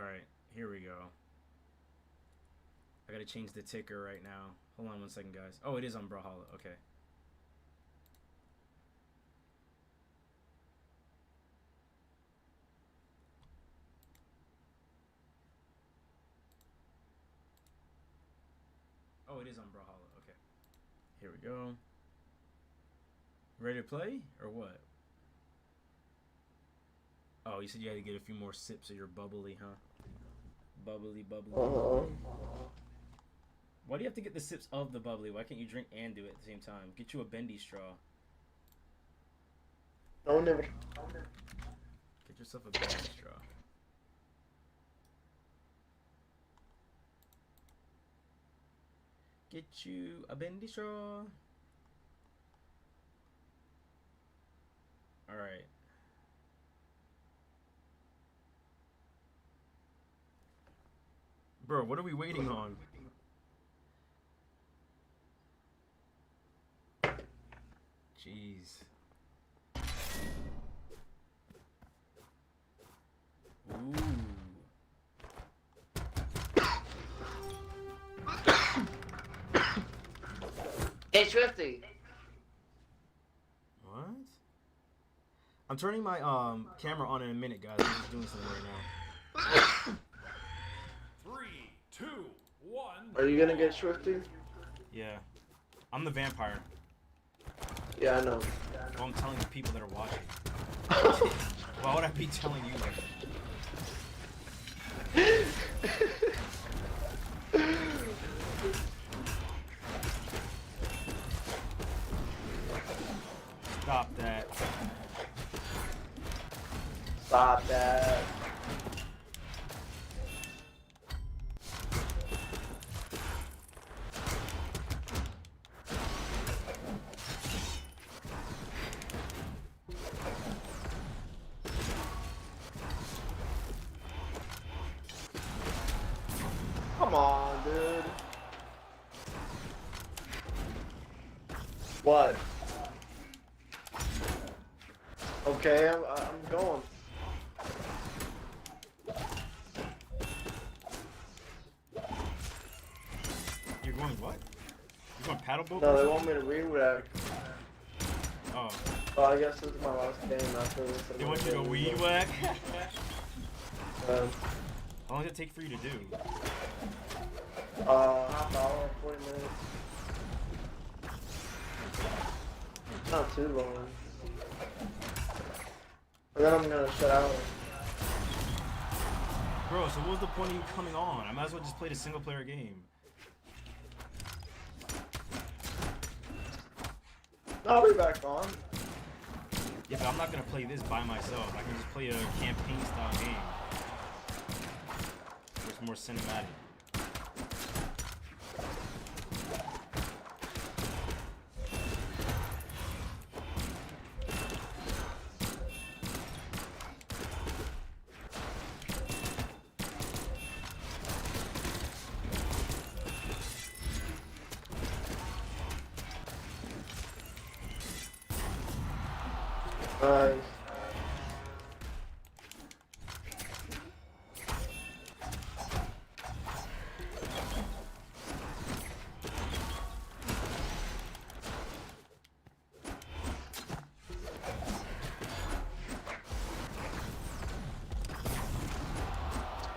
Alright, here we go. I gotta change the ticker right now. Hold on 1 second, guys. Oh, it is on Brawlhalla. Okay. Oh, it is on Brawlhalla. Okay. Here we go. Ready to play? Or what? Oh, you said you had to get a few more sips of your bubbly, huh? Bubbly, bubbly. Why do you have to get the sips of the bubbly? Why can't you drink and do it at the same time? Get you a bendy straw. No, never. Get yourself a bendy straw. Get you a bendy straw. Alright. Bro, what are we waiting on? Jeez. Ooh. Hey, Swifty. What? I'm turning my camera on in a minute, guys. I'm just doing something right now. 3, 2, 1. Are you gonna get Swifty? Yeah. I'm the vampire. Yeah, I know. Well, I'm telling the people that are watching. Why would I be telling you that? Stop that. Stop that. Come on, dude. What? Okay, I'm going. You're going what? You're going paddleboat? No, they want me to re-rack. Oh. Oh, I guess this is my last game after this. They want you to weed whack? Um, How long does it take for you to do? half hour, 40 minutes. Not too long. And then I'm gonna shut out. Bro, so what was the point of you coming on? I might as well just play the single player game. I'll be back on. Yeah, but I'm not gonna play this by myself. I can just play a campaign style game. It's more cinematic. Nice.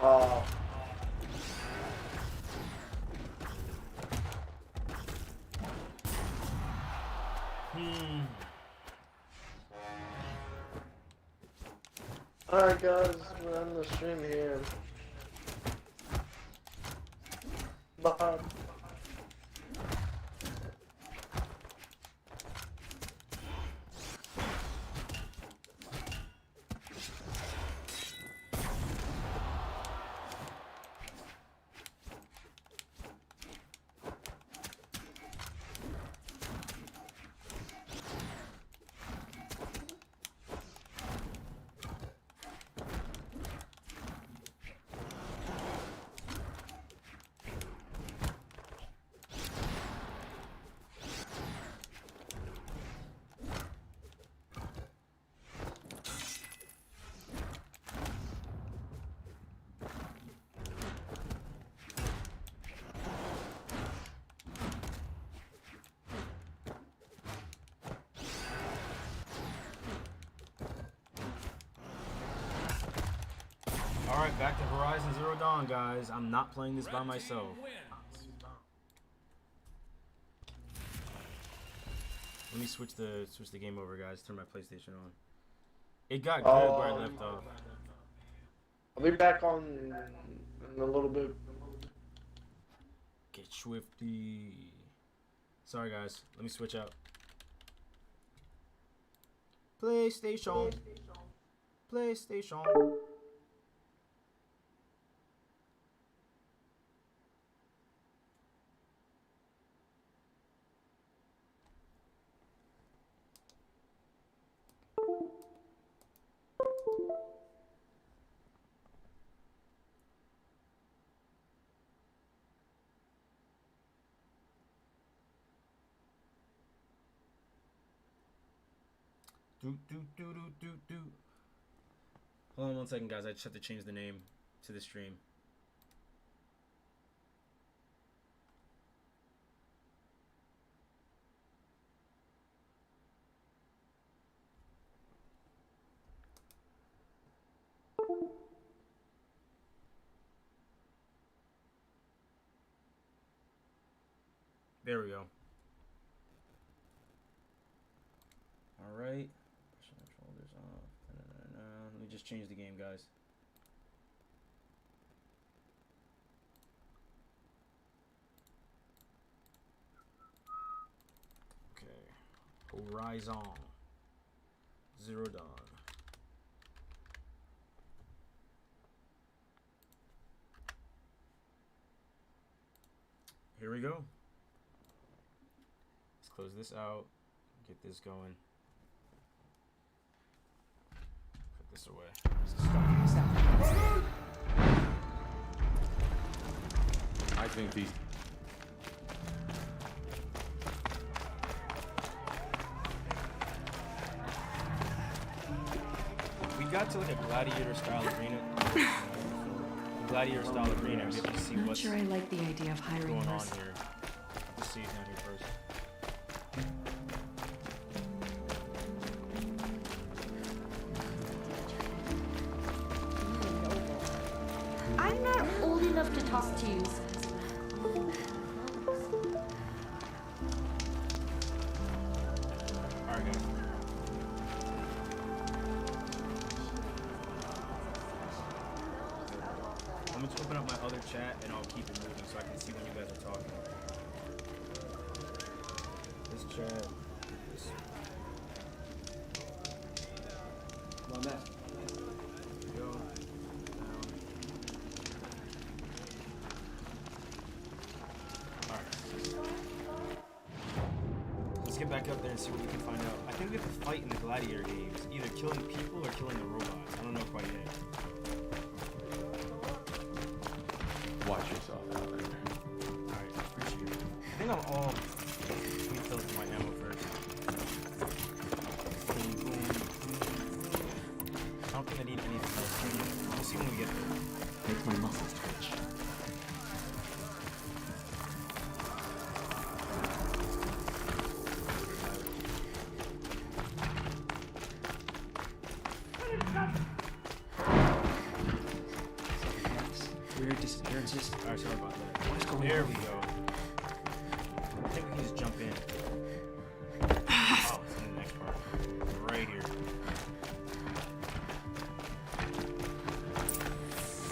Oh. Alright guys, we're on the stream here. Bye. Alright, back to Horizon Zero Dawn, guys. I'm not playing this by Red myself. team wins. Let me switch the game over, guys. Turn my PlayStation on. It got good where I left off. I'll be back on in a little bit. Get swifty. Sorry, guys. Let me switch out. PlayStation. PlayStation. Do. Hold on 1 second, guys. I just have to change the name to the stream. There we go. All right. Controllers off. Let me just change the game, guys. Okay. Horizon Zero Dawn. Here we go. Let's close this out. Get this going. Put this away. I think these. We got to like a gladiator style arena. Gladiator style arena. We have to see I'm not what's sure I like the idea of hiring going on nurses. here. Let's see down here first. I'm not old enough to talk to you. Alright, guys. I'm going to open up my other chat and I'll keep it moving so I can see when you guys are talking. This chat. This. My mess. Go. Down. Alright. Let's get back up there and see what we can find out. I think we have to fight in the gladiator games. Either killing people or killing the robots. I don't know quite yet. Watch yourself out there. Alright, appreciate it. I think I'm all... Let me fill up my ammo first. Boom, boom, boom. I don't think I need anything else. We'll see when we get there. Makes my muscles twitch. Weird disappearances. Alright, sorry about that. What is going There on? we go. I think we can just jump in. Oh, it's in the next part. Right here.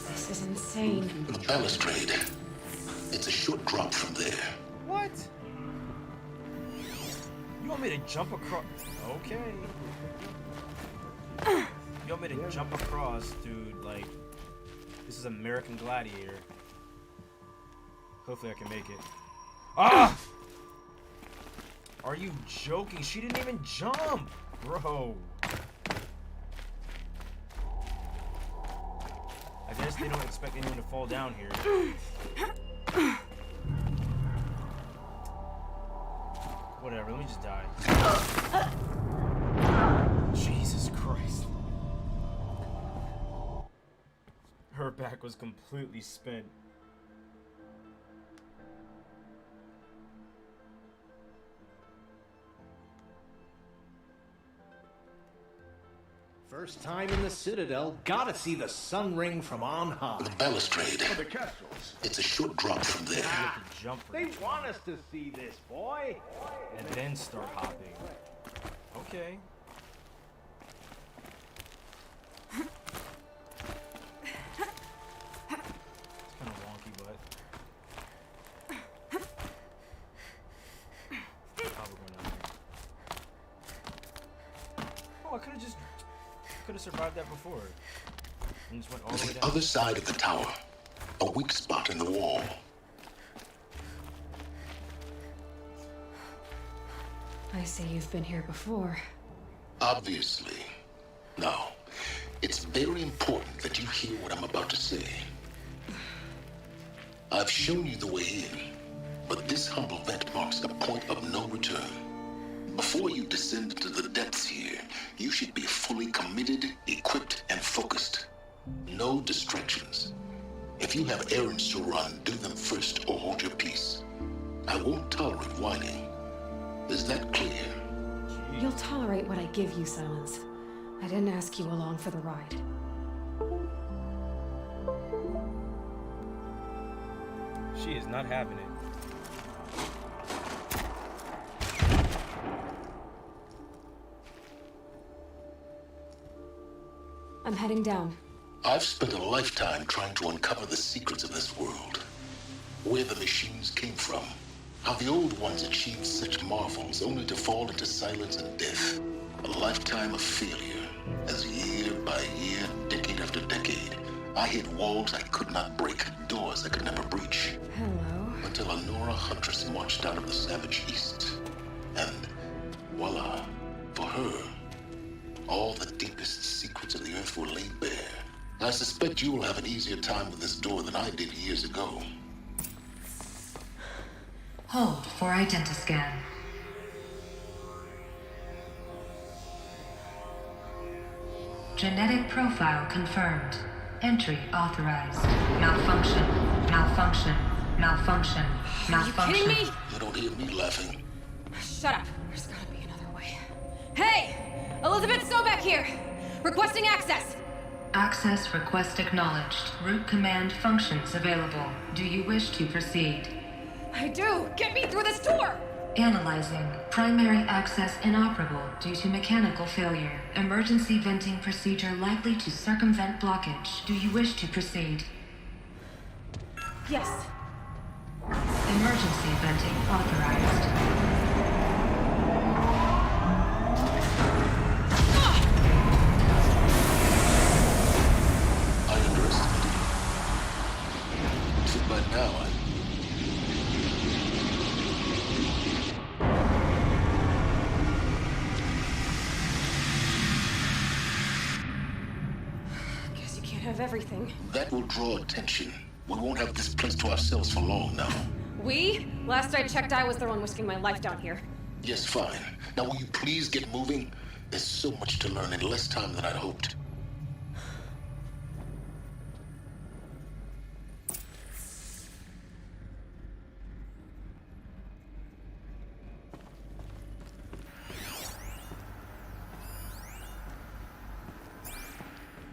This is insane. Balustrade. It's a short drop from there. What? You want me to jump across? Okay. You want me to jump across, dude? Like, this is American Gladiator. Hopefully I can make it. Ah! Are you joking? She didn't even jump, bro. I guess they don't expect anyone to fall down here. Whatever, let me just die. Jesus Christ. Her back was completely spent. First time in the Citadel, gotta see the sun ring from on high. The balustrade. The castles. It's a short drop from there. You have to jump for They it, want us to see this, boy. and then start hopping. Okay. It's kind of wonky, but probably going down there. Oh, I could have survived that before. And just went all the way The down. other side of the tower. A weak spot in the wall. I see you've been here before. Obviously. Now, it's very important that you hear what I'm about to say. I've shown you the way in, but this humble vent marks a point of no return. Before you descend into the depths here, you should be fully committed, equipped, and focused. No distractions. If you have errands to run, do them first or hold your peace. I won't tolerate whining. Is that clear? You'll tolerate what I give you, Silence. I didn't ask you along for the ride. She is not having it. I'm heading down. I've spent a lifetime trying to uncover the secrets of this world. Where the machines came from. How the old ones achieved such marvels only to fall into silence and death. A lifetime of failure. As year by year, decade after decade, I hit walls I could not break, doors I could never breach. Hello. Until a Nora huntress marched out of the savage east. And voila, for her, all the deepest secrets of the earth were laid bare. I suspect you will have an easier time with this door than I did years ago. Hold for identiscan. Genetic profile confirmed. Entry authorized. Malfunction. Malfunction. Malfunction. Malfunction. Are you kidding me? You don't hear me laughing. Shut up. There's gotta be another way. Hey! Elizabeth Sobeck here! Requesting access! Access request acknowledged. Root command functions available. Do you wish to proceed? I do! Get me through this door! Analyzing. Primary access inoperable due to mechanical failure. Emergency venting procedure likely to circumvent blockage. Do you wish to proceed? Yes. Emergency venting authorized. I underestimated you. So by now, Guess you can't have everything. that will draw attention. We won't have this place to ourselves for long now. We? Last I checked, I was the one risking my life down here. Yes, fine. Now will you please get moving? There's so much to learn in less time than I'd hoped.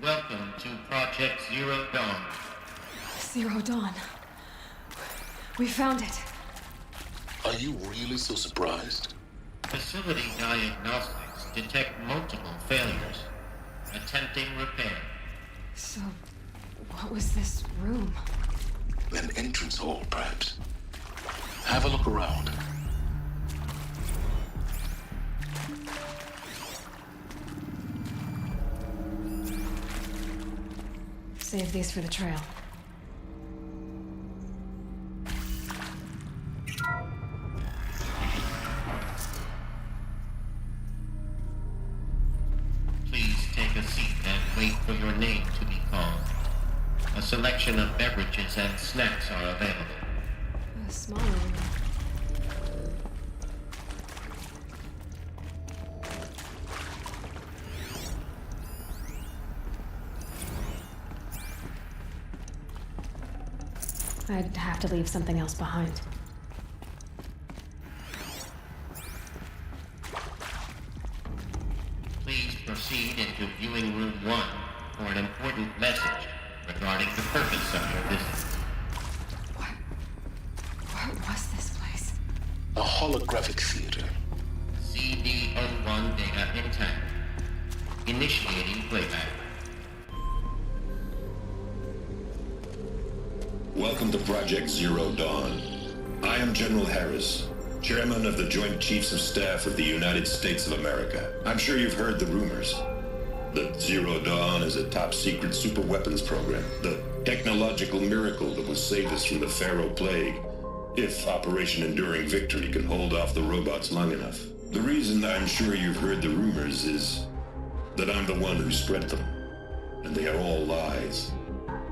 Welcome to Project Zero Dawn. Zero Dawn. We found it. Are you really so surprised? Facility diagnostics detect multiple failures. Attempting repair. So, what was this room? An entrance hall, perhaps. Have a look around. Save these for the trail. Please take a seat and wait for your name to be called. A selection of beverages and snacks are available. A smaller room. I'd have to leave something else behind. Please proceed into viewing Controlling Room 1 for an important message regarding the purpose of your visit. What was this place? A holographic theater. CD01 data intact. Initiating playback. Welcome to Project Zero Dawn. I am General Harris, Chairman of the Joint Chiefs of Staff of the United States of America. I'm sure you've heard the rumors. That Zero Dawn is a top-secret super-weapons program. The technological miracle that will save us from the Pharaoh Plague, if Operation Enduring Victory can hold off the robots long enough. The reason I'm sure you've heard the rumors is that I'm the one who spread them. And they are all lies.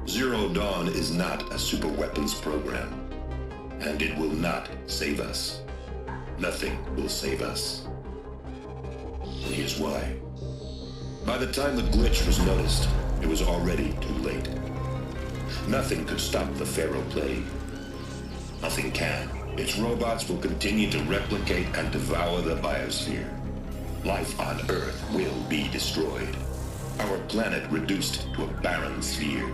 Zero Dawn is not a super-weapons program. And it will not save us. Nothing will save us. And here's why. By the time the glitch was noticed, it was already too late. Nothing could stop the Pharaoh Plague. Nothing can. Its robots will continue to replicate and devour the biosphere. Life on Earth will be destroyed. Our planet reduced to a barren sphere.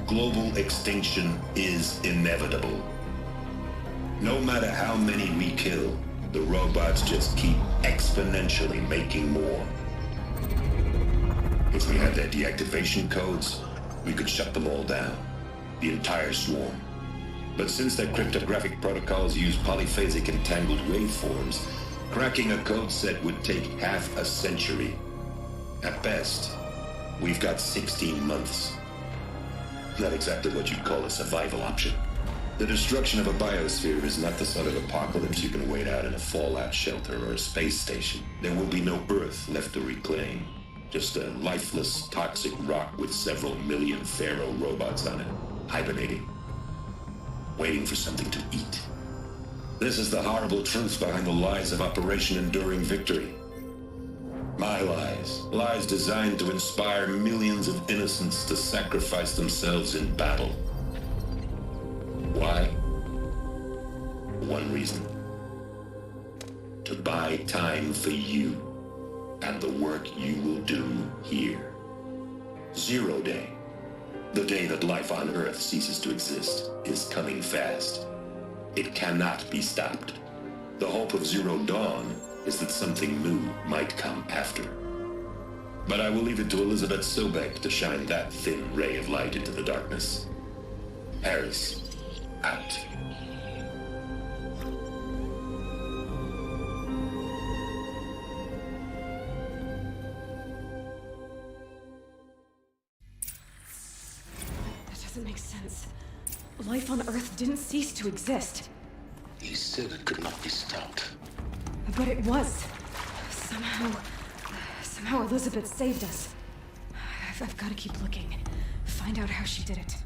Global extinction is inevitable. No matter how many we kill, the robots just keep exponentially making more. If we had their deactivation codes, we could shut them all down. The entire swarm. But since their cryptographic protocols use polyphasic entangled waveforms, cracking a code set would take half a century. At best, we've got 16 months. Not exactly what you'd call a survival option. The destruction of a biosphere is not the sort of apocalypse you can wait out in a fallout shelter or a space station. There will be no Earth left to reclaim. Just a lifeless, toxic rock with several million Pharaoh robots on it, hibernating, waiting for something to eat. This is the horrible truth behind the lies of Operation Enduring Victory. My lies. Lies designed to inspire millions of innocents to sacrifice themselves in battle. Why? One reason. To buy time for you and the work you will do here. Zero Day, the day that life on Earth ceases to exist, is coming fast. It cannot be stopped. The hope of Zero Dawn is that something new might come after. But I will leave it to Elizabeth Sobek to shine that thin ray of light into the darkness. Harris, out. Doesn't make sense. Life on Earth didn't cease to exist. He said it could not be stopped. But it was. Somehow Elizabeth saved us. I've got to keep looking. Find out how she did it.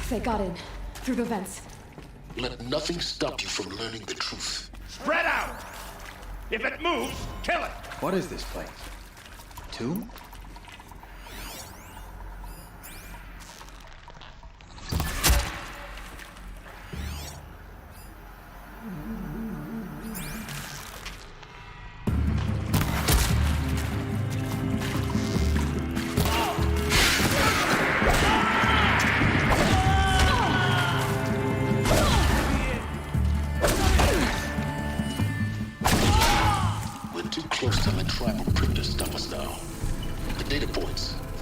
They got in. Through the vents. Let nothing stop you from learning the truth. Spread out! If it moves, kill it! What is this place? Tomb?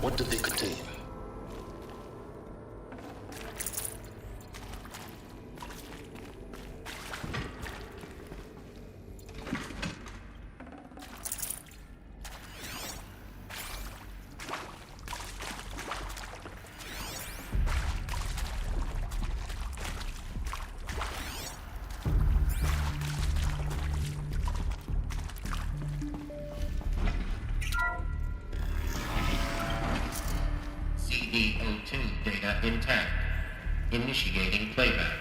What did they contain? CD02 data intact. Initiating playback.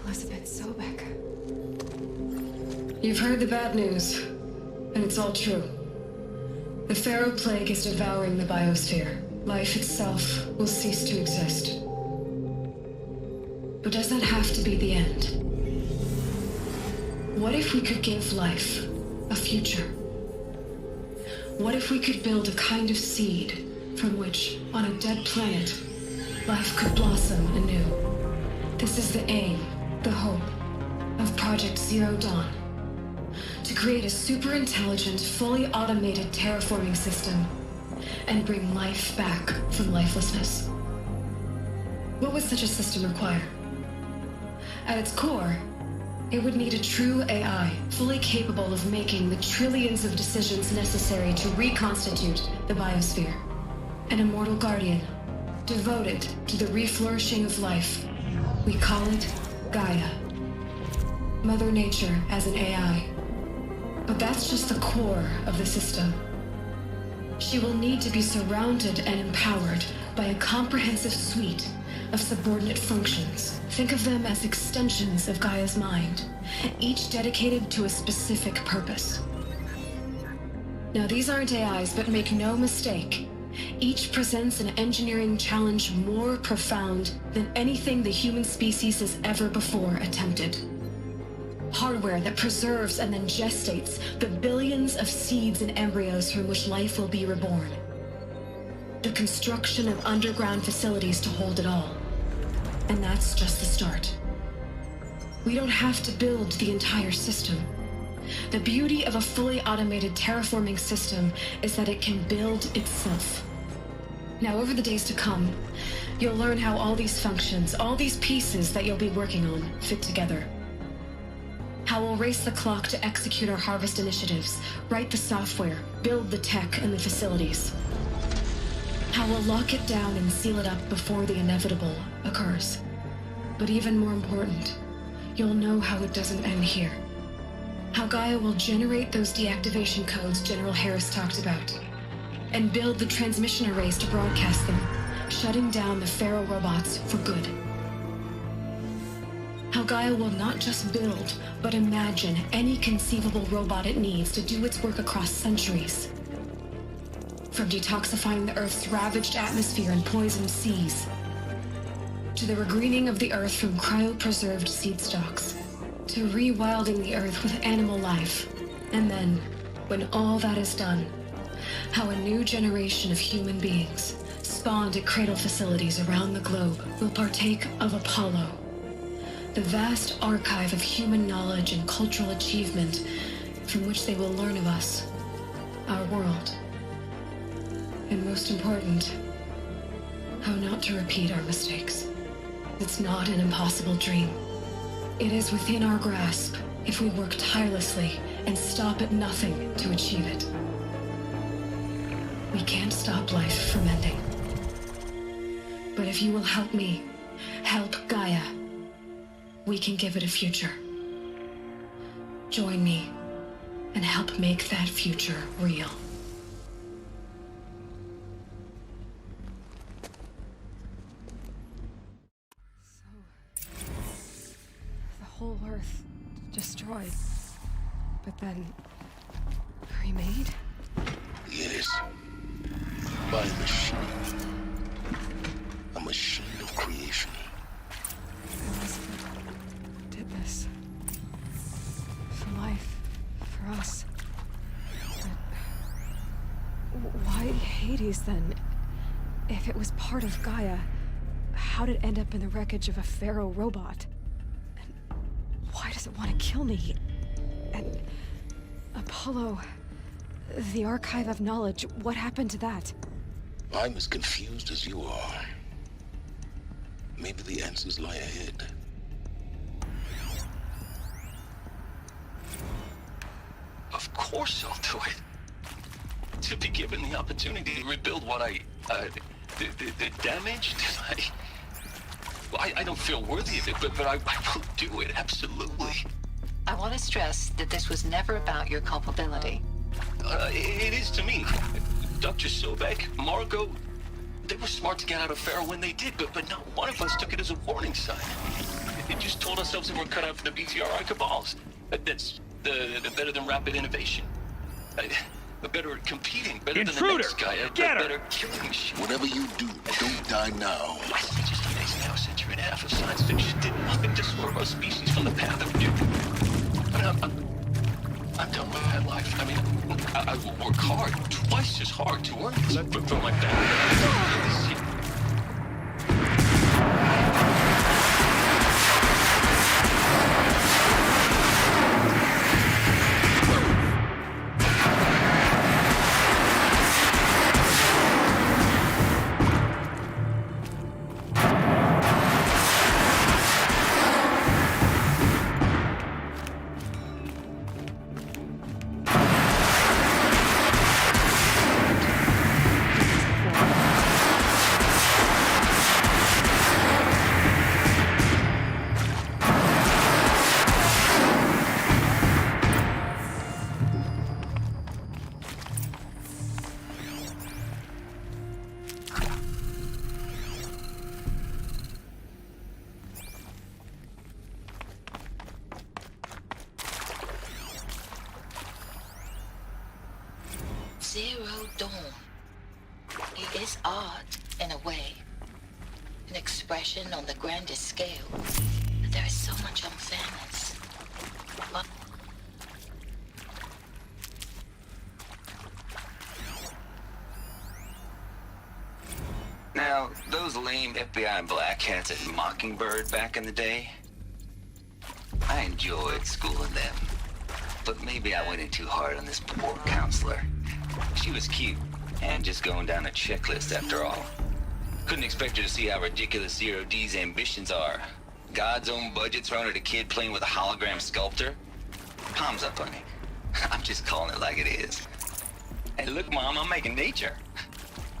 Elizabeth Sobek. You've heard the bad news, and it's all true. The Pharaoh Plague is devouring the biosphere. Life itself will cease to exist. But does that have to be the end? What if we could give life a future? What if we could build a kind of seed from which, on a dead planet, life could blossom anew? This is the aim, the hope, of Project Zero Dawn. To create a super-intelligent, fully automated terraforming system and bring life back from lifelessness. What would such a system require? At its core, it would need a true AI, fully capable of making the trillions of decisions necessary to reconstitute the biosphere. An immortal guardian, devoted to the reflourishing of life. We call it Gaia. Mother Nature as an AI. But that's just the core of the system. She will need to be surrounded and empowered by a comprehensive suite of subordinate functions. Think of them as extensions of Gaia's mind, each dedicated to a specific purpose. Now, these aren't AIs, but make no mistake, each presents an engineering challenge more profound than anything the human species has ever before attempted. Hardware that preserves and then gestates the billions of seeds and embryos from which life will be reborn. The construction of underground facilities to hold it all. And that's just the start. We don't have to build the entire system. The beauty of a fully automated terraforming system is that it can build itself. Now, over the days to come, you'll learn how all these functions, all these pieces that you'll be working on, fit together. How we'll race the clock to execute our harvest initiatives, write the software, build the tech and the facilities. How we'll lock it down and seal it up before the inevitable occurs. But even more important, you'll know how it doesn't end here. How Gaia will generate those deactivation codes General Harris talked about, and build the transmission arrays to broadcast them, shutting down the Pharaoh robots for good. How Gaia will not just build, but imagine any conceivable robot it needs to do its work across centuries. From detoxifying the Earth's ravaged atmosphere and poisoned seas, to the regreening of the Earth from cryopreserved seed stalks, to rewilding the Earth with animal life. And then, when all that is done, how a new generation of human beings, spawned at cradle facilities around the globe, will partake of Apollo, the vast archive of human knowledge and cultural achievement from which they will learn of us, our world. And most important, how not to repeat our mistakes. It's not an impossible dream. It is within our grasp if we work tirelessly and stop at nothing to achieve it. We can't stop life from ending. But if you will help me, help Gaia, we can give it a future. Join me and help make that future real. So, the whole Earth destroyed, but then remade? Yes. By a machine. A machine of creation. Elizabeth did this. For life. For us. But why Hades then? If it was part of Gaia, how did it end up in the wreckage of a Pharaoh robot? And why does it want to kill me? And Apollo, the archive of knowledge, what happened to that? I'm as confused as you are. Maybe the answers lie ahead. Of course I'll do it. To be given the opportunity to rebuild what the damage that I don't feel worthy of it, but I will do it, absolutely. I want to stress that this was never about your culpability. It is to me. Dr. Sobek, Margot, they were smart to get out of Pharaoh when they did, but not one of us took it as a warning sign. They just told ourselves that we're cut out for the BTRI cabals. That's The better than rapid innovation. Better at competing. Better Intruder! than the next guy. Get her! Better killing shit. Whatever you do, don't die now. It's just amazing how a century and a half of science fiction did nothing to swerve our species from the path of duty. I mean, I'm done with that life. I mean, I will work hard, twice as hard to earn this for my family. Zero Dawn. It is art, in a way. An expression on the grandest scale. But there is so much unfairness. But Now, those lame FBI black hats at Mockingbird back in the day, I enjoyed schooling them. But maybe I went in too hard on this poor counselor. She was cute, and just going down a checklist after all. Couldn't expect her to see how ridiculous Zero D's ambitions are. God's own budget thrown at a kid playing with a hologram sculptor? Palms up, honey. I'm just calling it like it is. Hey, look, Mom, I'm making nature.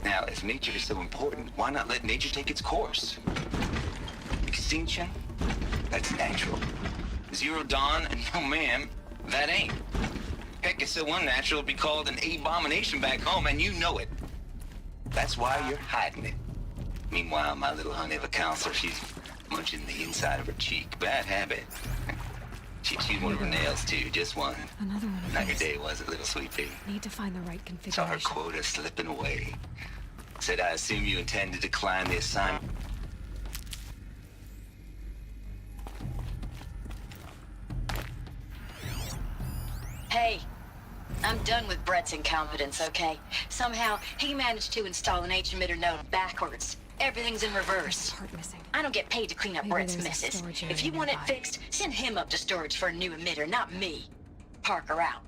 Now, if nature is so important, why not let nature take its course? Extinction? That's natural. Zero Dawn? No, ma'am, that ain't. Heck, it's so unnatural it'd be called an abomination back home, and you know it. That's why you're hiding it. Meanwhile, my little honey of a counselor, she's munching the inside of her cheek. Bad habit. She chewed one of her nails, too, just one. Another one of Not your those. day, was it, little sweet pea? Need to find the right Saw her configuration. quota slipping away. Said, I assume you intend to decline the assignment. hey, I'm done with Brett's incompetence, okay? Somehow, he managed to install an H-emitter node backwards. Everything's in reverse. Part missing. I don't get paid to clean up Maybe Brett's there's a messes. storage area If you want it nearby. fixed, send him up to storage for a new emitter, not me. Parker out.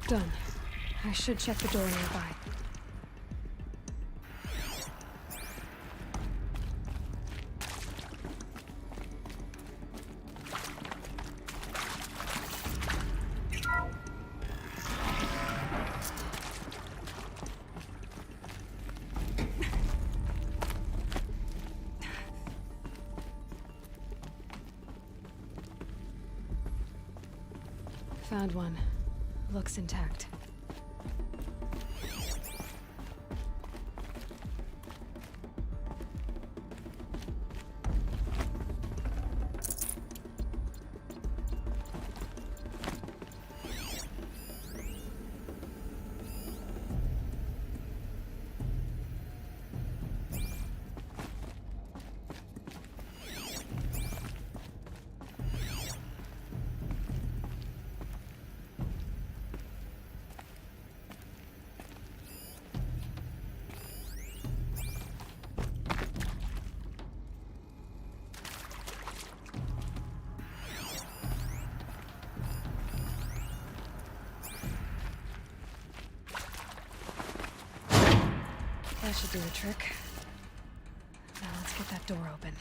Done. I should check the door nearby. Found one. Looks intact. That should do the trick. Now let's get that door open.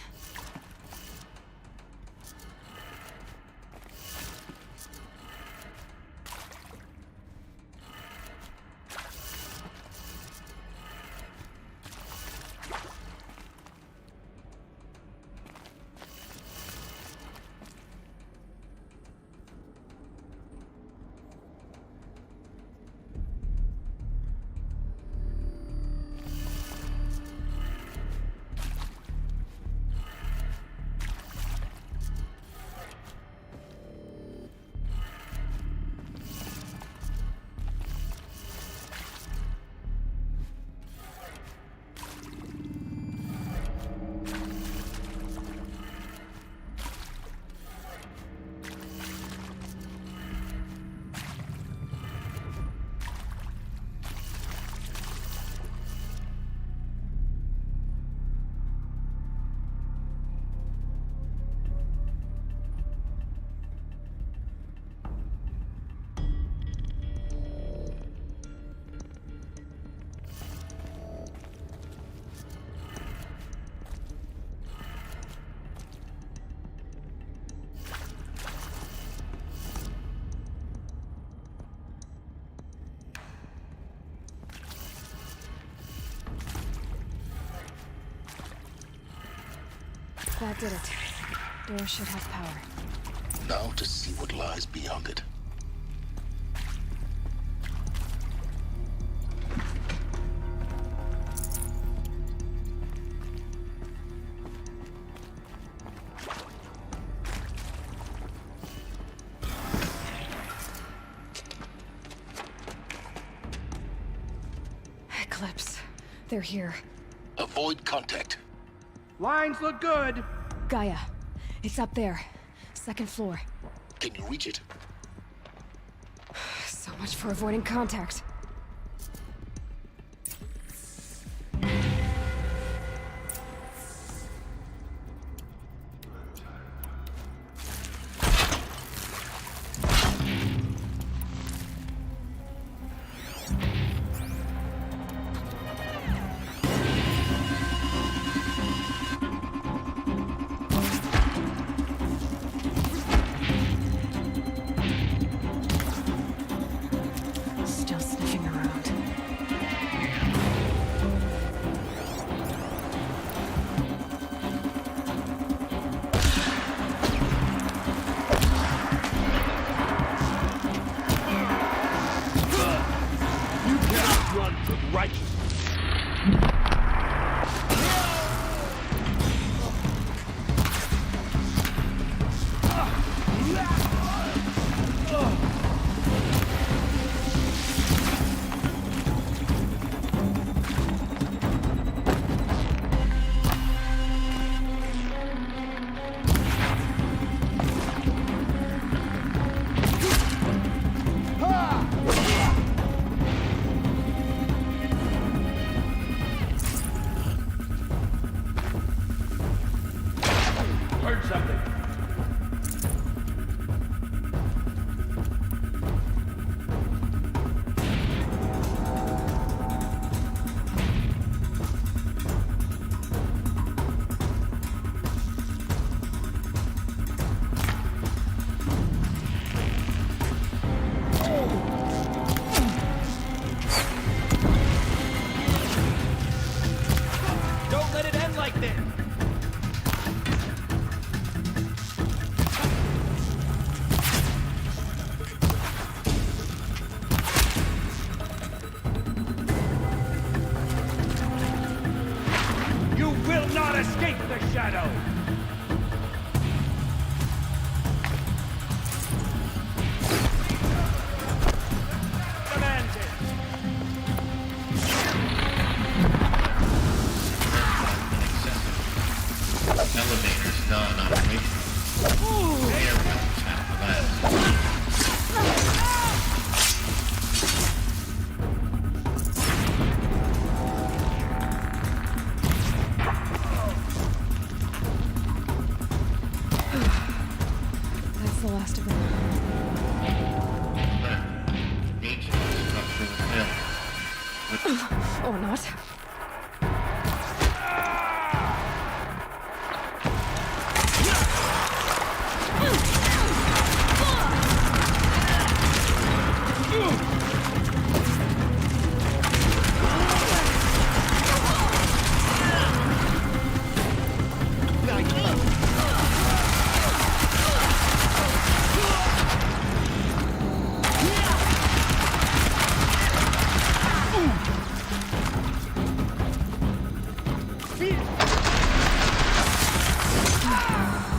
That did it. Door should have power. Now to see what lies beyond it. Eclipse. They're here. Avoid contact. Lines look good. Gaia. It's up there. Second floor. Can you reach it? So much for avoiding contact. Still sniffing. shadow! Commanded! Elevators non-operational. Air routes have collapsed. That's the last of them. Ancient structural failure. Or not.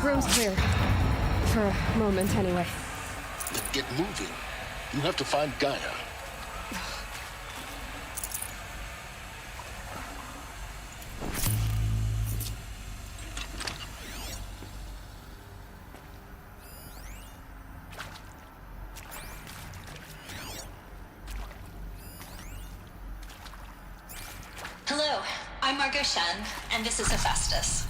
Room's clear. For a moment, anyway. Then get moving. You have to find Gaia. Hello, I'm Margot Shen, and this is Hephaestus.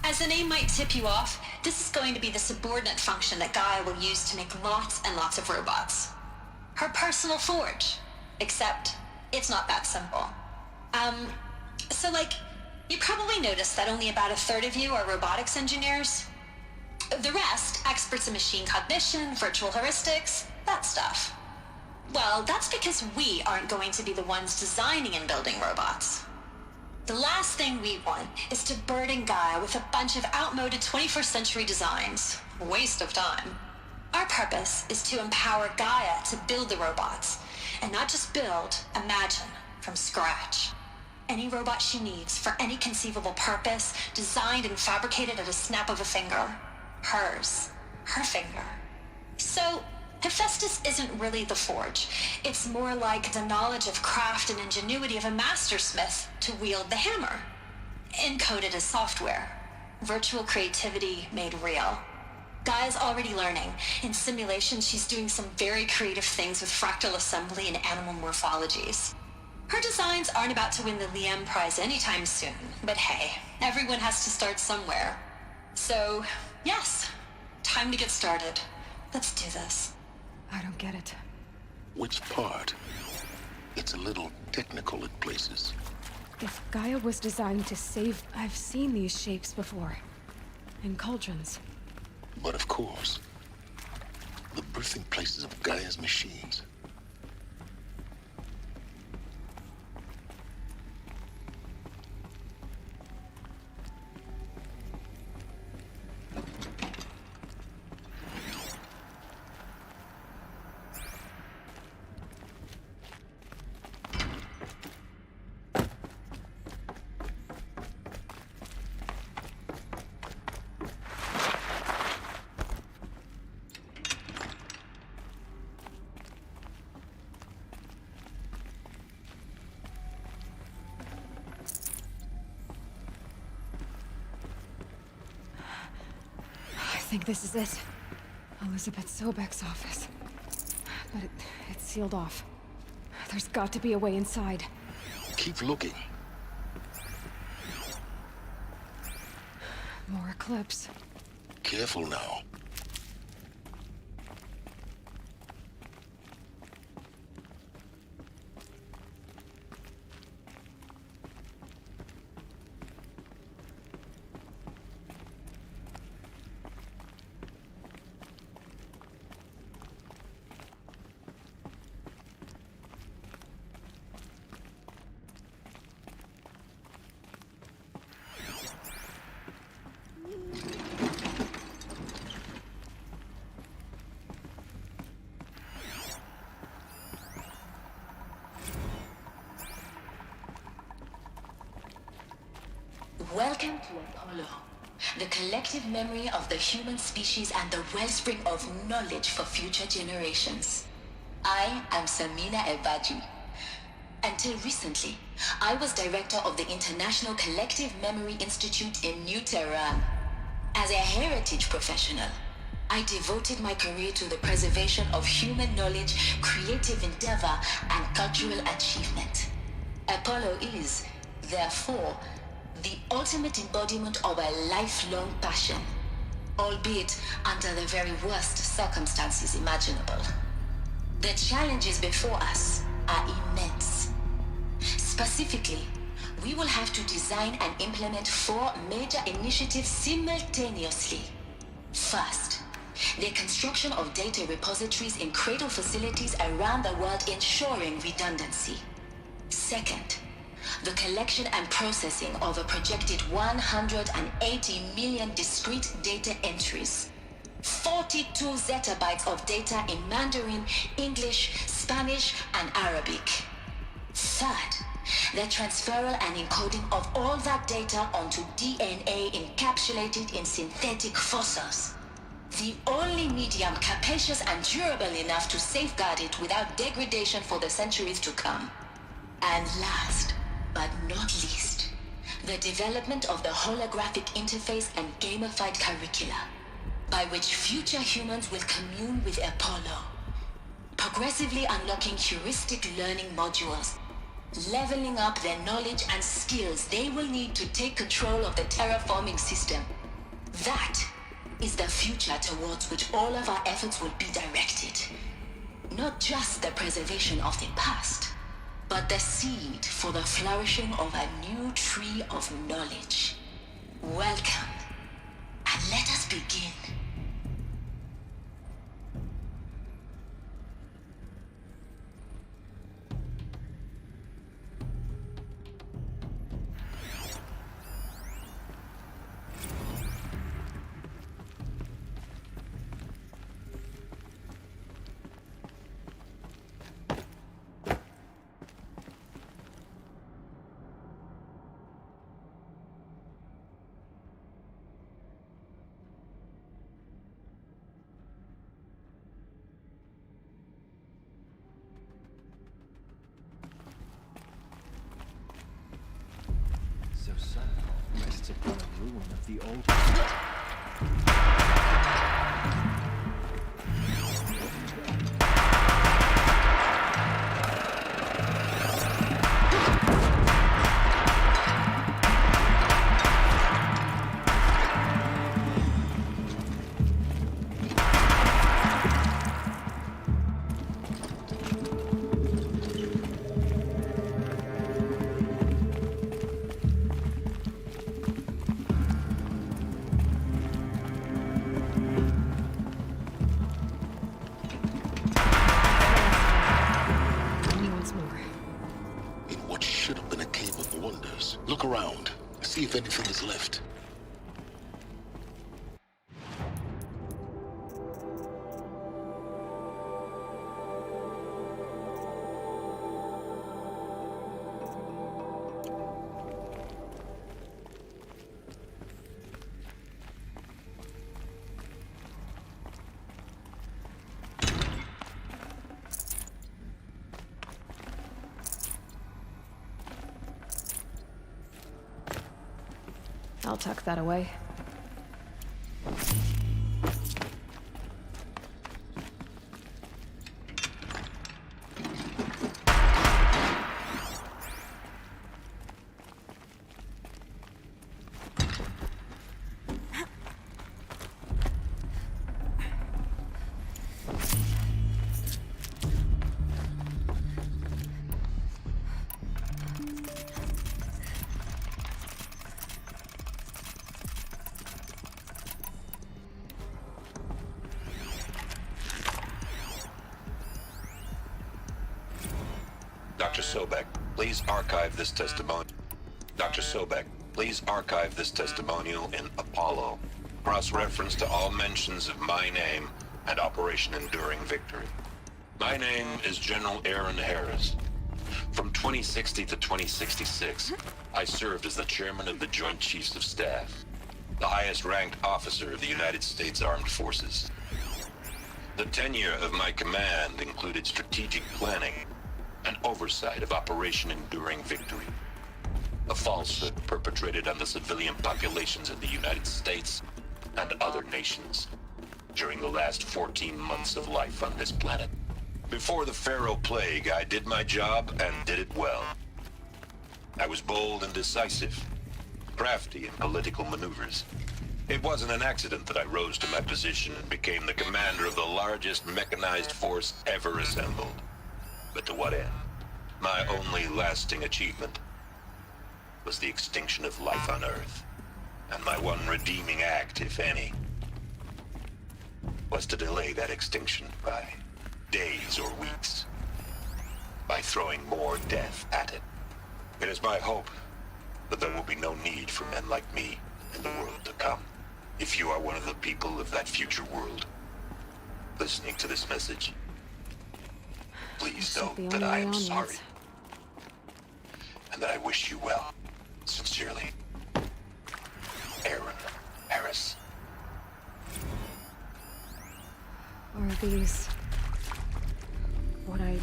As the name might tip you off, this is going to be the subordinate function that Gaia will use to make lots and lots of robots. Her personal forge. Except, it's not that simple. You probably noticed that only about a third of you are robotics engineers. The rest, experts in machine cognition, virtual heuristics, that stuff. Well, that's because we aren't going to be the ones designing and building robots. The last thing we want is to burden Gaia with a bunch of outmoded 21st century designs. Waste of time. Our purpose is to empower Gaia to build the robots, and not just build, imagine, from scratch. Any robot she needs for any conceivable purpose, designed and fabricated at a snap of a finger. Hers. Her finger. So, Hephaestus isn't really the forge. It's more like the knowledge of craft and ingenuity of a mastersmith to wield the hammer. Encoded as software. Virtual creativity made real. Gaia's already learning. In simulations, she's doing some very creative things with fractal assembly and animal morphologies. Her designs aren't about to win the Liam Prize anytime soon, but hey, everyone has to start somewhere. So, yes, time to get started. Let's do this. I don't get it. Which part? It's a little technical at places. If Gaia was designed to save... I've seen these shapes before. In cauldrons. But of course, the birthing places of Gaia's machines. I think this is it. Elizabeth Sobek's office. But it's sealed off. There's got to be a way inside. Keep looking. More eclipse. Careful now. Welcome to Apollo. the collective memory of the human species and the wellspring of knowledge for future generations. I am Samina Ebaji. Until recently, I was director of the International Collective Memory Institute in New Tehran. As a heritage professional, I devoted my career to the preservation of human knowledge, creative endeavor, and cultural achievement. Apollo is, therefore, the ultimate embodiment of a lifelong passion, albeit under the very worst circumstances imaginable. The challenges before us are immense. Specifically, we will have to design and implement 4 major initiatives simultaneously. First, the construction of data repositories in cradle facilities around the world, ensuring redundancy. Second, the collection and processing of a projected 180 million discrete data entries, 42 zettabytes of data in Mandarin, English, Spanish, and Arabic. Third, the transferal and encoding of all that data onto DNA encapsulated in synthetic fossils. The only medium capacious and durable enough to safeguard it without degradation for the centuries to come. And last, but not least, the development of the holographic interface and gamified curricula, by which future humans will commune with Apollo, progressively unlocking heuristic learning modules, leveling up their knowledge and skills they will need to take control of the terraforming system. That is the future towards which all of our efforts will be directed. Not just the preservation of the past, but the seed for the flourishing of a new tree of knowledge. Welcome, and let us begin. Rests upon a ruin of the old. Look around. See if anything is left. I'll tuck that away. Dr. Sobek, please archive this testimony. Dr. Sobek, please archive this testimonial in Apollo. Cross-reference to all mentions of my name and Operation Enduring Victory. My name is General Aaron Harris. From 2060 to 2066, I served as the chairman of the Joint Chiefs of Staff. the highest ranked officer of the United States Armed Forces. The tenure of my command included strategic planning and oversight of Operation Enduring Victory, a falsehood perpetrated on the civilian populations of the United States and other nations during the last 14 months of life on this planet. Before the Pharaoh Plague, I did my job and did it well. I was bold and decisive, crafty in political maneuvers. It wasn't an accident that I rose to my position and became the commander of the largest mechanized force ever assembled. But to what end? My only lasting achievement was the extinction of life on Earth. And my one redeeming act, if any, was to delay that extinction by days or weeks, by throwing more death at it. It is my hope that there will be no need for men like me in the world to come. If you are one of the people of that future world listening to this message, please know that I am sorry and that I wish you well. Sincerely, Aaron Harris. Are these what I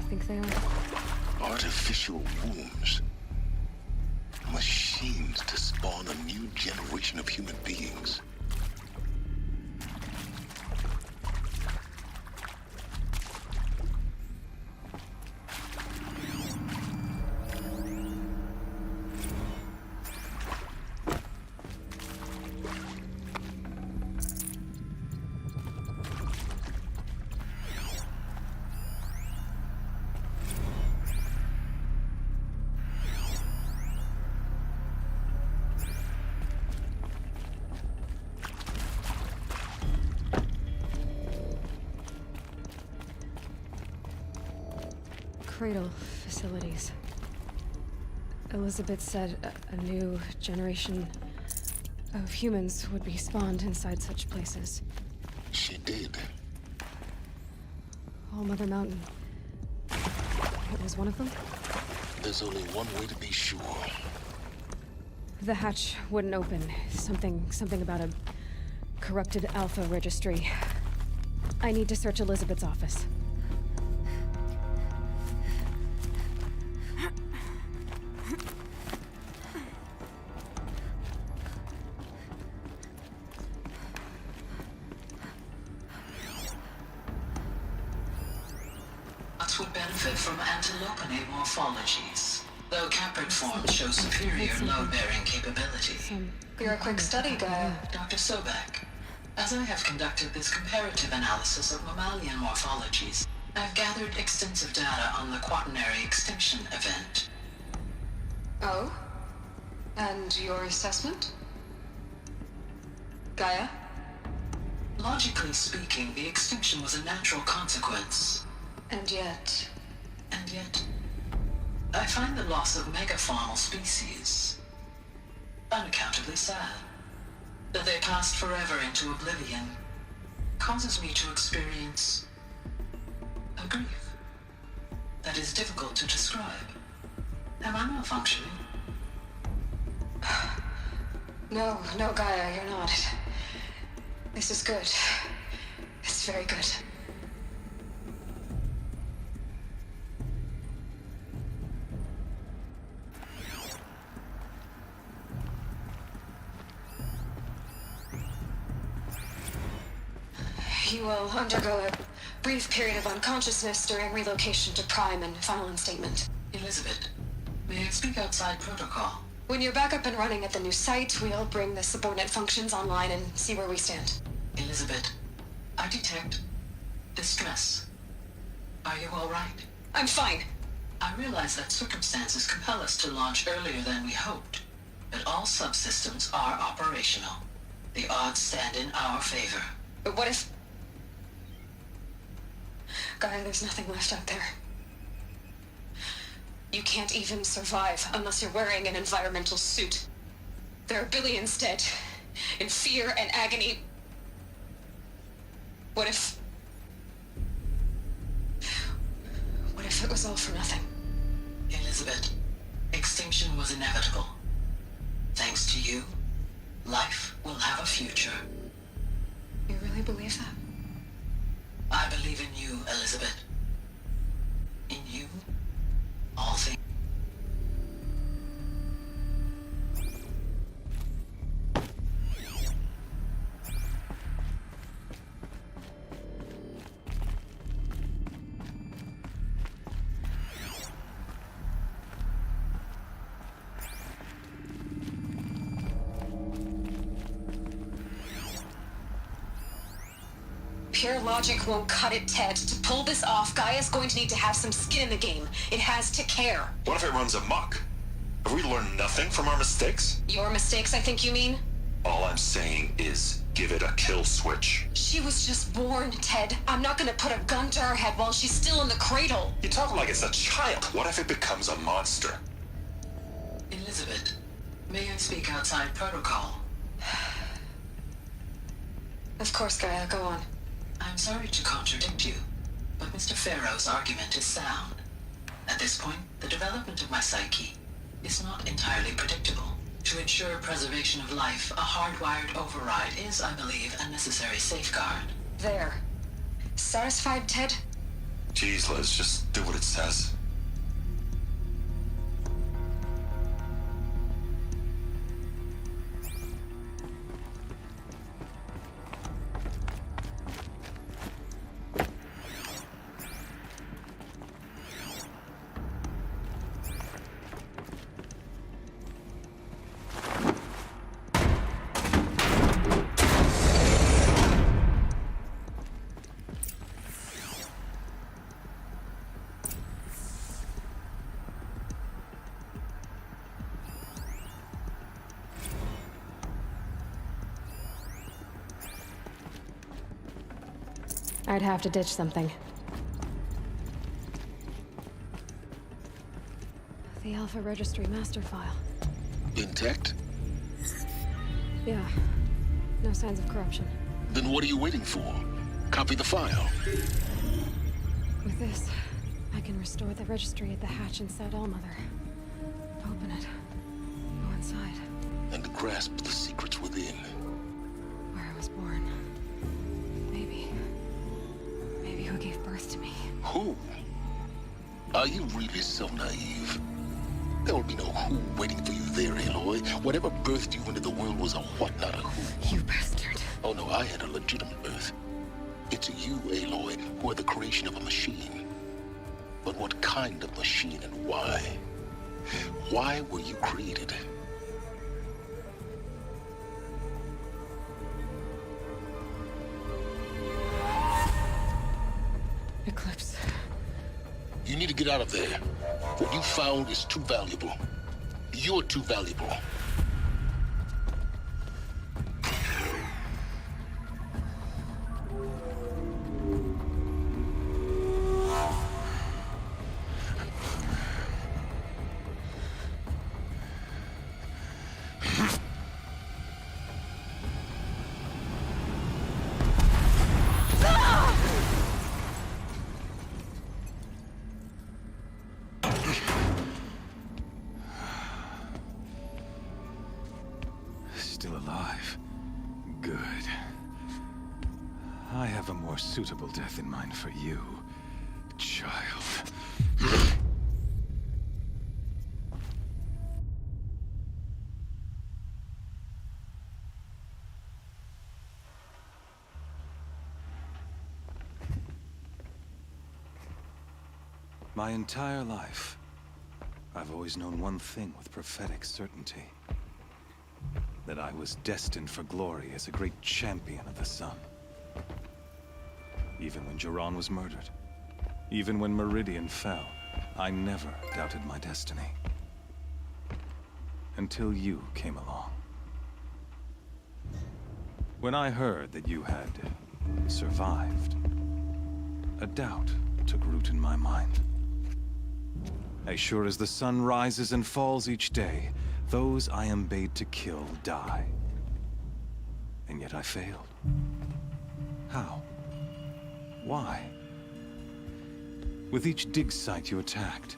think they are? Artificial wombs. Machines to spawn a new generation of human beings. Cradle facilities. Elizabeth said a new generation of humans would be spawned inside such places. She did. All Mother Mountain. It was one of them? There's only one way to be sure. The hatch wouldn't open. Something about a corrupted Alpha registry. I need to search Elizabeth's office. Would benefit from antilopinae morphologies, though caprid forms show superior load-bearing capability. You're a quick study, Gaia. Dr. Sobek, as I have conducted this comparative analysis of mammalian morphologies, I've gathered extensive data on the quaternary extinction event. Oh? And your assessment? Gaia? Logically speaking, the extinction was a natural consequence. And yet, I find the loss of megafaunal species unaccountably sad. That they passed forever into oblivion causes me to experience a grief that is difficult to describe. Am I malfunctioning? No, Gaia, you're not. This is good. It's very good. You will undergo a brief period of unconsciousness during relocation to Prime and final instatement. Elizabeth, may I speak outside protocol? When you're back up and running at the new site, we'll bring the subordinate functions online and see where we stand. Elizabeth, I detect distress. Are you all right? I'm fine. I realize that circumstances compel us to launch earlier than we hoped, but all subsystems are operational. The odds stand in our favor. But what if... Gaia, there's nothing left out there. You can't even survive unless you're wearing an environmental suit. There are billions dead, in fear and agony. What if it was all for nothing? Elizabeth, extinction was inevitable. Thanks to you, life will have a future. You really believe that? I believe in you, Elizabeth. In you, all things. Pure logic won't cut it, Ted. To pull this off, Gaia's going to need to have some skin in the game. It has to care. What if it runs amok? Have we learned nothing from our mistakes? Your mistakes, I think you mean? All I'm saying is, give it a kill switch. She was just born, Ted. I'm not gonna put a gun to her head while she's still in the cradle. You talk like it's a child. What if it becomes a monster? Elizabeth, may I speak outside protocol? Of course, Gaia, go on. I'm sorry to contradict you, but Mr. Farrow's argument is sound. At this point, the development of my psyche is not entirely predictable. To ensure preservation of life, a hardwired override is, I believe, a necessary safeguard. There. Satisfied, Ted? Jeez, Liz, just do what it says. I'd have to ditch something. The Alpha Registry master file. Intact? Yeah. No signs of corruption. Then what are you waiting for? Copy the file. With this, I can restore the registry at the hatch inside Allmother. Open it. Go inside. And grasp the secrets within. Where I was born. Maybe who gave birth to me. Who? Are you really so naive? There will be no who waiting for you there, Aloy. Whatever birthed you into the world was a what, not a who. You bastard. Oh no, I had a legitimate birth. It's you, Aloy, who are the creation of a machine. But what kind of machine and why? Why were you created? Eclipse. You need to get out of there. What you found is too valuable. You're too valuable. Still alive. Good. I have a more suitable death in mind for you, child. My entire life, I've always known one thing with prophetic certainty. That I was destined for glory as a great champion of the sun. Even when Jiran was murdered, even when Meridian fell, I never doubted my destiny. Until you came along. When I heard that you had survived, a doubt took root in my mind. As sure as the sun rises and falls each day, those I am bade to kill die. And yet I failed. How? Why? With each dig site you attacked,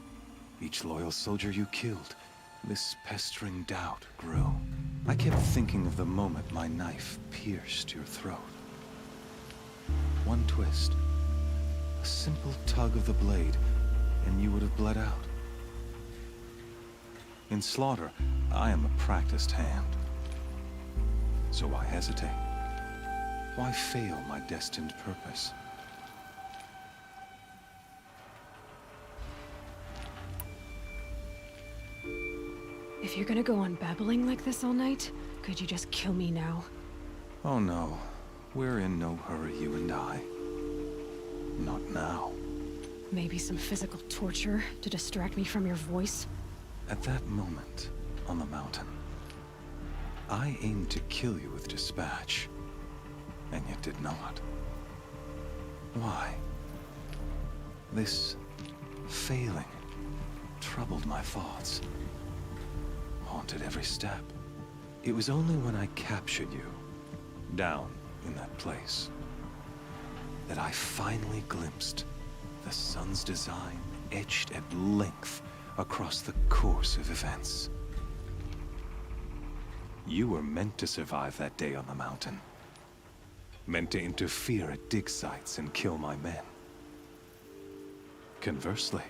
each loyal soldier you killed, this pestering doubt grew. I kept thinking of the moment my knife pierced your throat. One twist, a simple tug of the blade, and you would have bled out. In slaughter, I am a practiced hand. So why hesitate? Why fail my destined purpose? If you're gonna go on babbling like this all night, could you just kill me now? Oh no, we're in no hurry, you and I. Not now. Maybe some physical torture to distract me from your voice? At that moment, on the mountain, I aimed to kill you with dispatch, and yet did not. Why? This failing troubled my thoughts, haunted every step. It was only when I captured you, down in that place, that I finally glimpsed the sun's design etched at length across the course of events. You were meant to survive that day on the mountain. Meant to interfere at dig sites and kill my men. Conversely,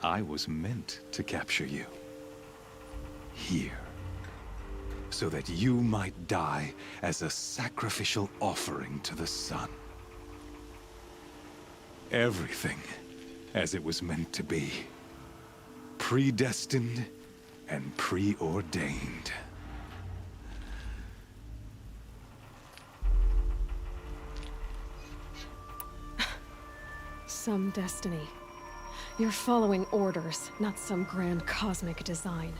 I was meant to capture you. Here. So that you might die as a sacrificial offering to the sun. Everything as it was meant to be. Predestined and preordained. Some destiny. You're following orders, not some grand cosmic design.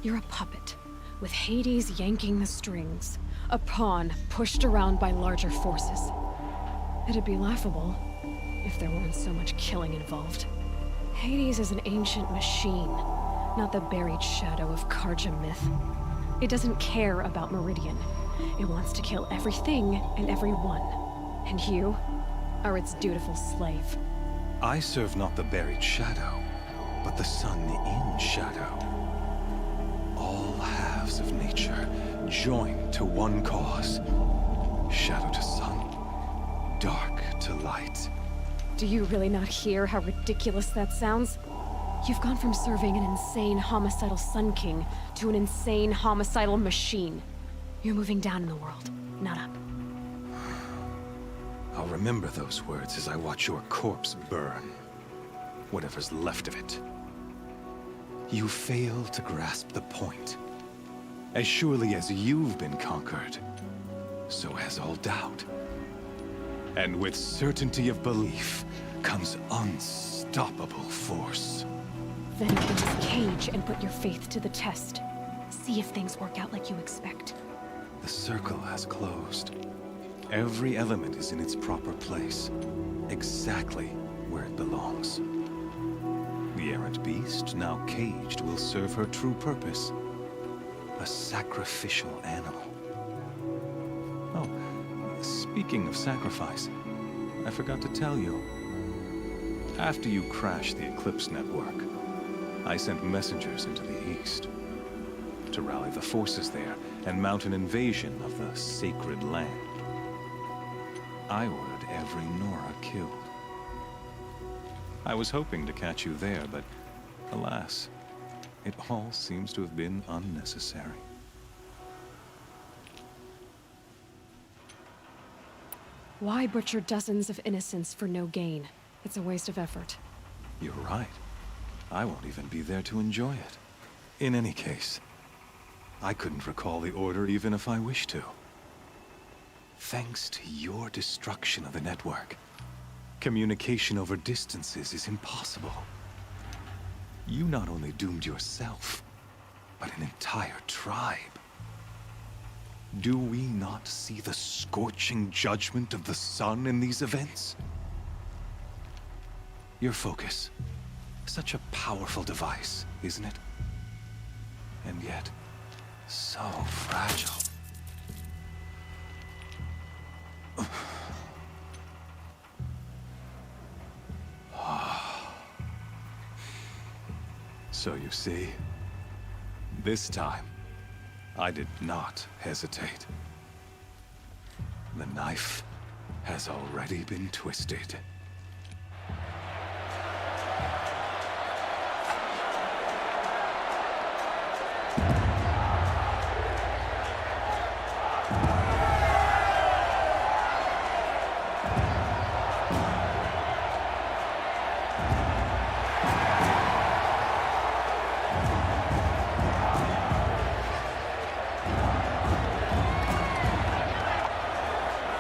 You're a puppet, with Hades yanking the strings. A pawn pushed around by larger forces. It'd be laughable if there weren't so much killing involved. Hades is an ancient machine, not the buried shadow of Karja myth. It doesn't care about Meridian. It wants to kill everything and everyone. And you are its dutiful slave. I serve not the buried shadow, but the sun in shadow. All halves of nature joined to one cause. Shadow to sun, dark to light. Do you really not hear how ridiculous that sounds? You've gone from serving an insane homicidal Sun King to an insane homicidal machine. You're moving down in the world, not up. I'll remember those words as I watch your corpse burn. Whatever's left of it. You fail to grasp the point. As surely as you've been conquered, so has all doubt. And with certainty of belief comes unstoppable force. Then open this cage and put your faith to the test. See if things work out like you expect. The circle has closed. Every element is in its proper place, exactly where it belongs. The errant beast, now caged, will serve her true purpose. A sacrificial animal. Oh, speaking of sacrifice, I forgot to tell you. After you crashed the Eclipse network, I sent messengers into the east to rally the forces there and mount an invasion of the sacred land. I ordered every Nora killed. I was hoping to catch you there, but alas, it all seems to have been unnecessary. Why butcher dozens of innocents for no gain? It's a waste of effort. You're right. I won't even be there to enjoy it. In any case, I couldn't recall the order even if I wished to. Thanks to your destruction of the network, communication over distances is impossible. You not only doomed yourself, but an entire tribe. Do we not see the scorching judgment of the sun in these events? Your focus, such a powerful device, isn't it? And yet, so fragile. So you see, this time, I did not hesitate. The knife has already been twisted.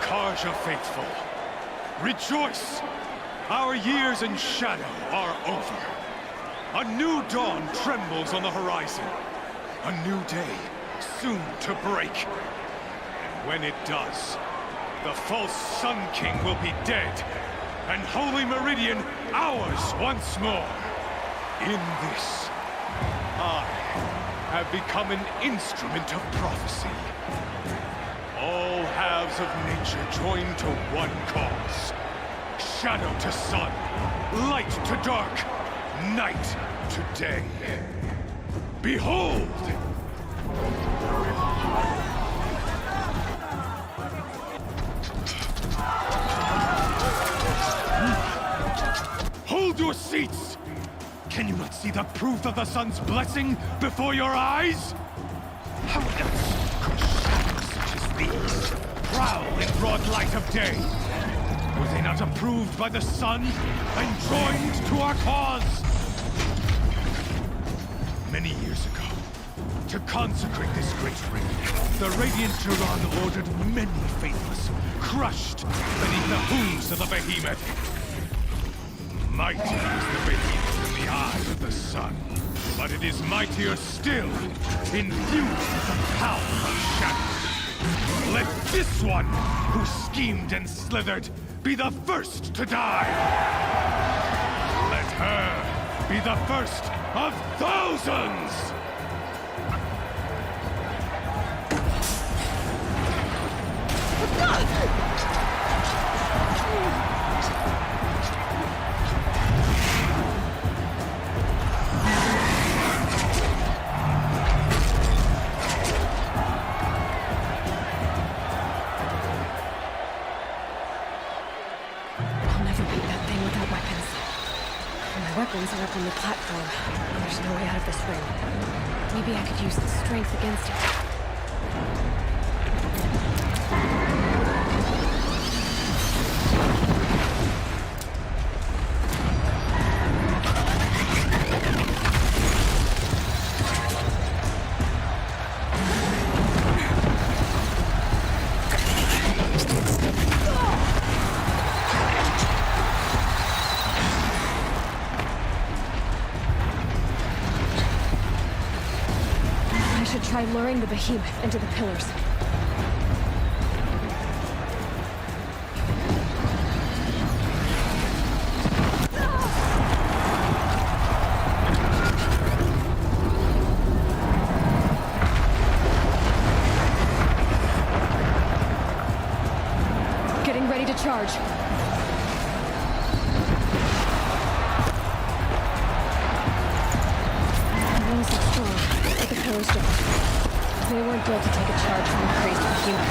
Karja faithful, rejoice! Our years in shadow are over. A new dawn trembles on the horizon. A new day soon to break. And when it does, the false Sun King will be dead, and Holy Meridian ours once more. In this, I have become an instrument of prophecy. All halves of nature join to one cause. Shadow to sun, light to dark, night to day. Behold! Hold your seats! Can you not see the proof of the sun's blessing before your eyes? How else could shadows such as these prowl in broad light of day? Were they not approved by the sun and joined to our cause? Many years ago, to consecrate this great ring, the Radiant Turan ordered many faithless, crushed beneath the hooves of the behemoth. Mighty is the behemoth in the eye of the sun, but it is mightier still, infused with the power of shadow. Let this one, who schemed and slithered, be the first to die! Let her be the first of thousands! Weapons are up on the platform. There's no way out of this ring. Maybe I could use the strength against it. Try luring the behemoth into the pillars. Getting ready to charge. The walls are strong, but the pillars don't. They weren't built to take a charge from a crazy behemoth.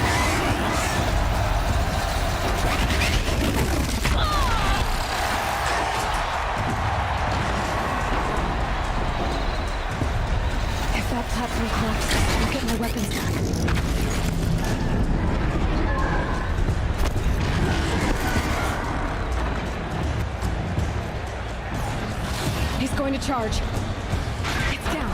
If that platform collapses, I'll get my weapons back. He's going to charge. It's down.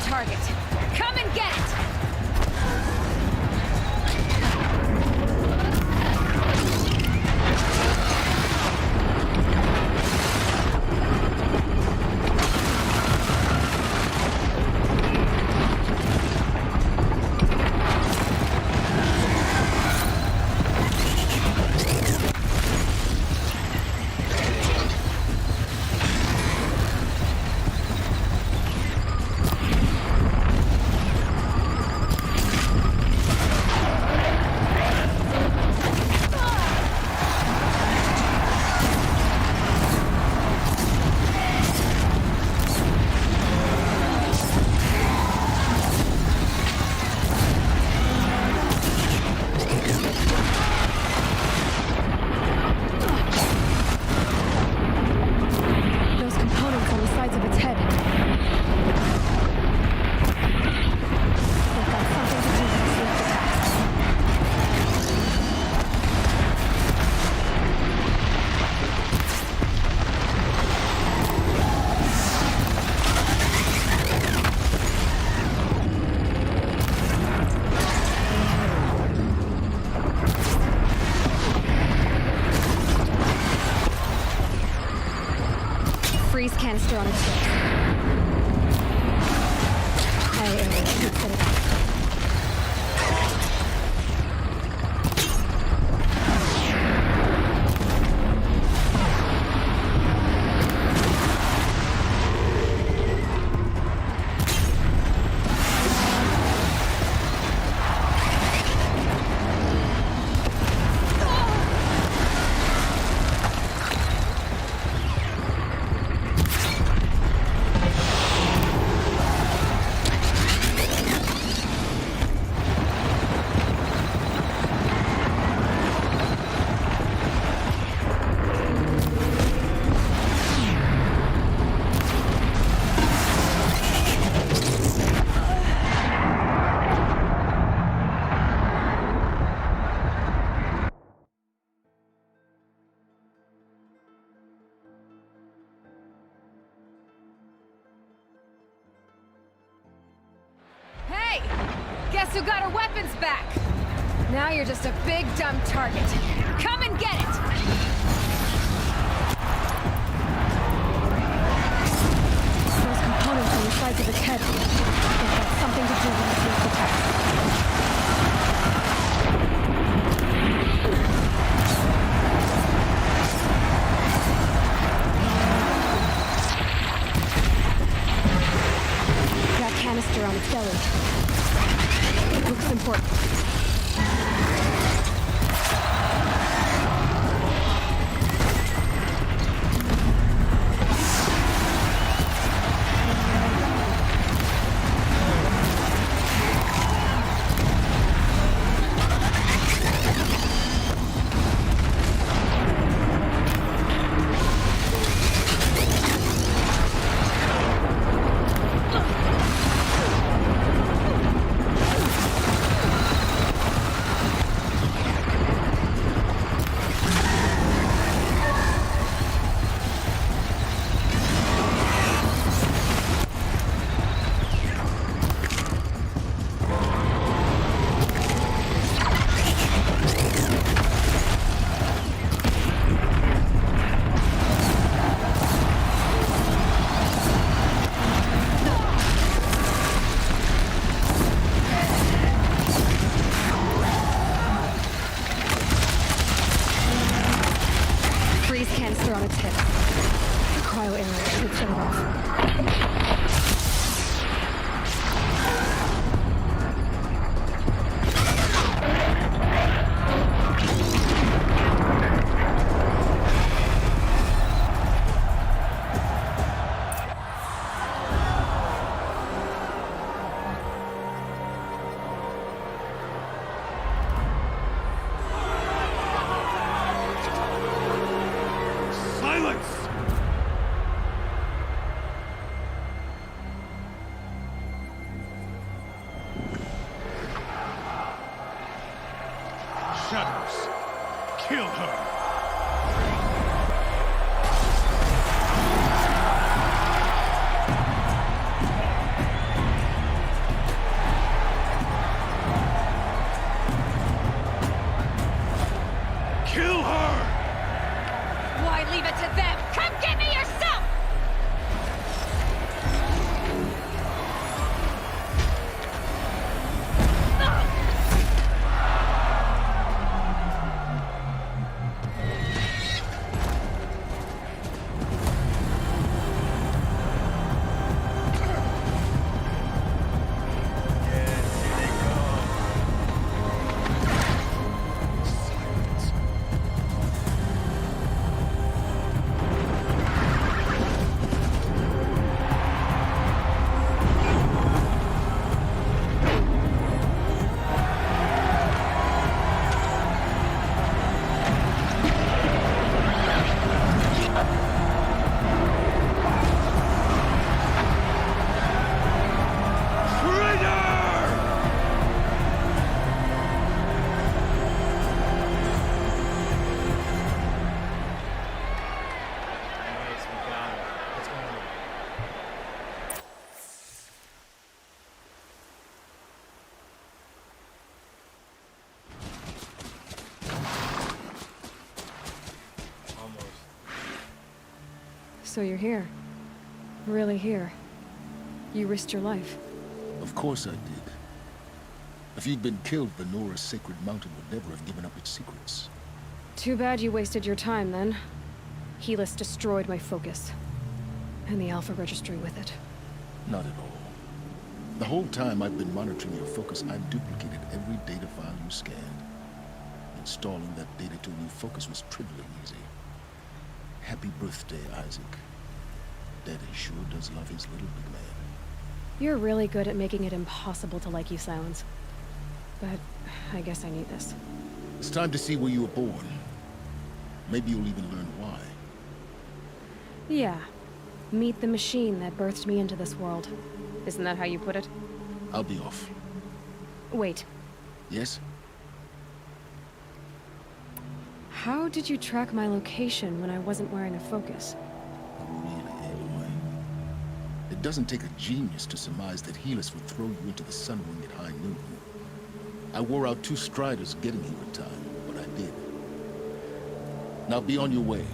Target. Come and get it! canister on its hip. Cryo area should set it up. Hey! Guess who got her weapons back? Now you're just a big dumb target. Come and get it! Those components on the sides of its head. They've got something to do with its lethal tech. That canister on its belly. Looks important. Freeze canister on its hip. The cryo area should shut it off. Silence! Shadows, kill her! Kill her! Why leave it to them? Come get me yourself! Nice, we got it. Let's go. So you're here. Really here? You risked your life. Of course I did. If you'd been killed, Benora's sacred mountain would never have given up its secrets. Too bad you wasted your time, then. Helis destroyed my focus. And the Alpha Registry with it. Not at all. The whole time I've been monitoring your focus, I've duplicated every data file you scanned. Installing that data to a new focus was trivially easy. Happy birthday, Isaac. Daddy sure does love his little big man. You're really good at making it impossible to like you, Silence. But I guess I need this. It's time to see where you were born. Maybe you'll even learn why. Yeah. Meet the machine that birthed me into this world. Isn't that how you put it? I'll be off. Wait. Yes? How did you track my location when I wasn't wearing a focus? Really, Aloy. It doesn't take a genius to surmise that Helis would throw you into the sun ring at high noon. I wore out 2 striders getting here in time, but I did. Now be on your way.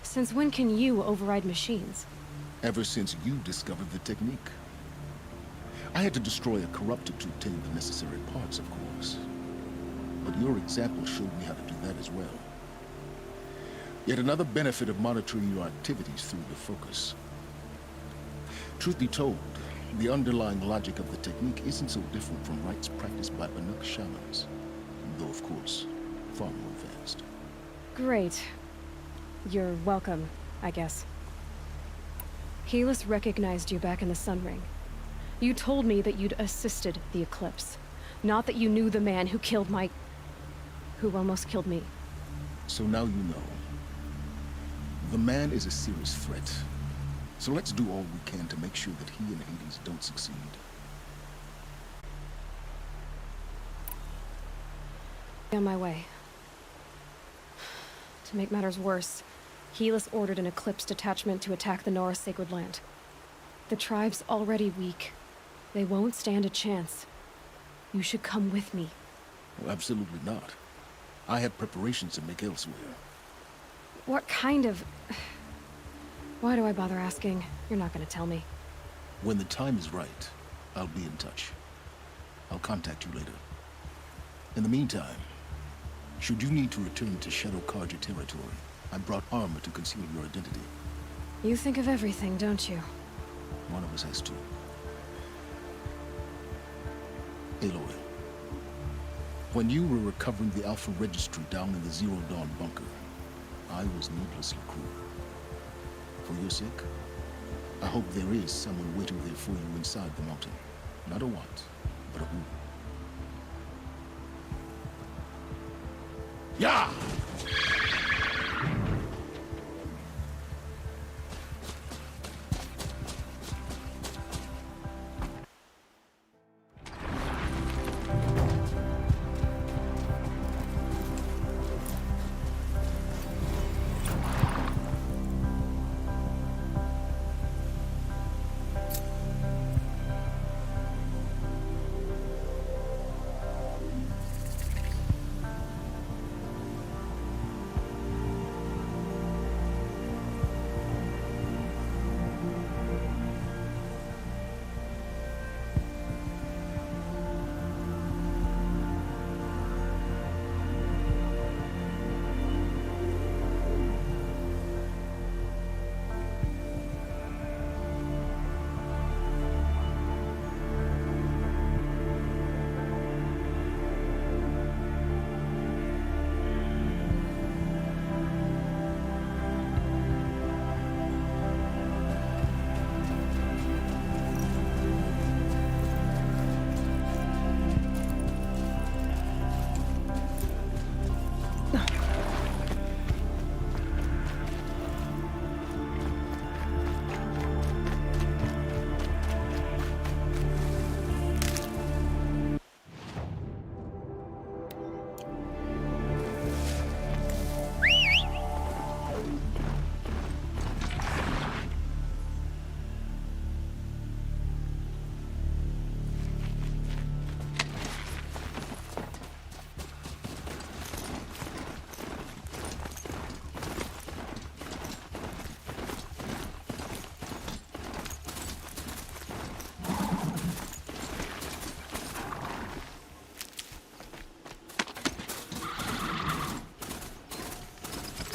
Since when can you override machines? Ever since you discovered the technique. I had to destroy a corruptor to obtain the necessary parts, of course. But your example showed me how to do that as well. Yet another benefit of monitoring your activities through the focus. Truth be told, the underlying logic of the technique isn't so different from rites practiced by Banuk shamans, though of course, far more advanced. Great. You're welcome, I guess. Helis recognized you back in the Sun Ring. You told me that you'd assisted the Eclipse, not that you knew the man who killed my... who almost killed me. So now you know. The man is a serious threat. So let's do all we can to make sure that he and Hades don't succeed. On my way. To make matters worse, Helis ordered an Eclipse detachment to attack the Nora Sacred Land. The tribe's already weak. They won't stand a chance. You should come with me. Well, absolutely not. I have preparations to make elsewhere. What kind of... Why do I bother asking? You're not gonna tell me. When the time is right, I'll be in touch. I'll contact you later. In the meantime, should you need to return to Shadow Karja territory, I brought armor to conceal your identity. You think of everything, don't you? One of us has to. Aloy, when you were recovering the Alpha Registry down in the Zero Dawn bunker, I was needlessly cruel. For your sake, I hope there is someone waiting there for you inside the mountain. Not a what, but a who. Yeah!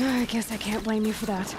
I guess I can't blame you for that.